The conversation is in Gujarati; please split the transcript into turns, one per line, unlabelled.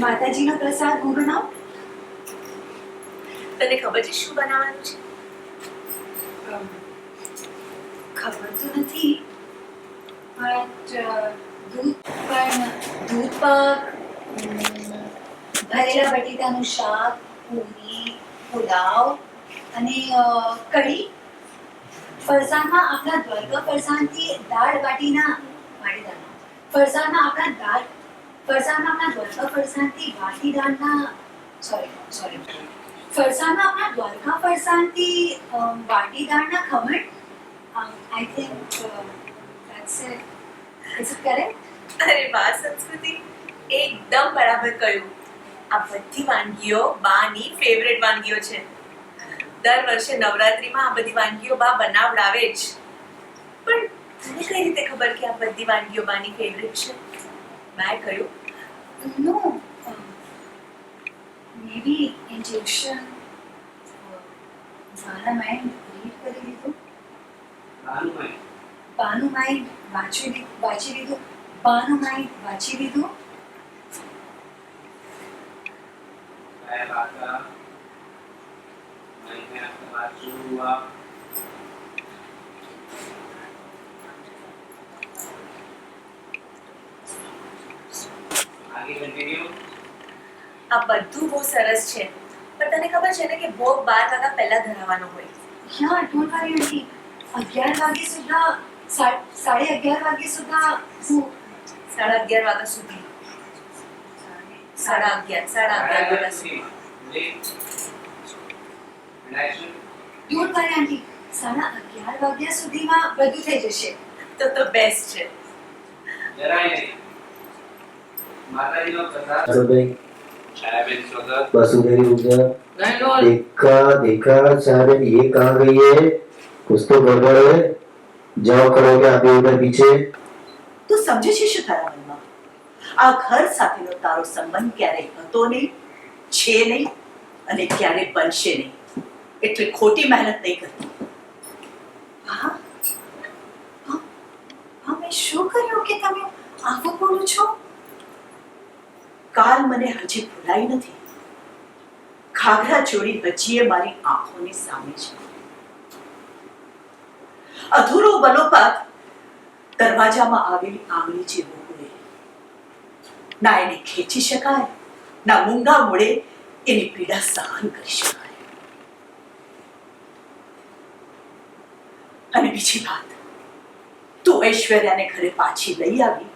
માતાજીનો પ્રસાદ હું બનાવું.
તને ખબર છે શું બનાવવાનું છે?
ખબર તો નથી, દૂધ પાક, ભરેલા બટેટાનું શાક, પૂરી, પુલાવ અને કઢી. ફરસાણમાં આપણા દ્વારકા ફરસાણથી દાળ બાટીના ફરસાણમાં આપણા દ્વારકા ફરસાણથી વાટી દાળના ફરસાણમાં આપણા દ્વારકા ફરસાણથી વાટી દાળના khaman. I think that's it. Is it correct?
અરે વાહ સંસ્કૃતિ, એકદમ બરાબર કહ્યું. આ બધી વાનગીઓ બાની ફેવરેટ વાનગીઓ છે. દર વર્ષે નવરાત્રીમાં આ બધી વાનગીઓ બા બનાવડાવે જ. પણ તને કઈ રીતે ખબર કે આ બધી વાનગીઓ બાની ફેવરેટ છે? મેં કહ્યું
No. Maybe injection. મારા માઇન્ડ રીડ કરી લીધું. બાનું માઇન્ડ વાંચી લીધું. બાનું માઇન્ડ વાંચી લીધું.
આ બધું બહુ સરસ છે, પણ તને ખબર છે ને કે ભોગ 12 વાગ્યા પહેલા ધરાવવાનો હોય.
Yeah, don't worry, auntie. 11 વાગે સુધા 11:30 વાગે સુધા હું
11:30 વાગ્યા સુધી 11:30 વાગ્યા સુધી.
don't worry, auntie. 11:30 વાગ્યા સુધીમાં બધું થઈ જશે.
તો બેસ્ટ છે.
वसुदेवी पूजा देखा शायद ये कहाँ गई है, कुछ तो गड़बड़ है. जाओ करोगे आप उधर पीछे.
તું સમજે છે શું તારા મનમાં? આ ઘર સાથેનો તારો સંબંધ ક્યારેય હતો નહીં, છે નહીં અને ક્યારેય બનશે નહીં. એટલે ખોટી મહેનત નહીં કરતી.
હા, મેં શું કર્યું કે તમે આવું બોલો છો?
કાલ મને હજી ભૂલાઈ નથી. ઘાઘરા ચોરી હજીએ મારી આંખોની સામે છે. અધૂરો બલોપાત દરવાજામાં આવેલી આંગળી જેવો હોય. ના એને ખેંચી શકાય, ના મૂંગા મોડે એની પીડા સહન કરી શકાય. અને બીજી વાત, તું ઐશ્વર્યાને ઘરે પાછી લઈ આવી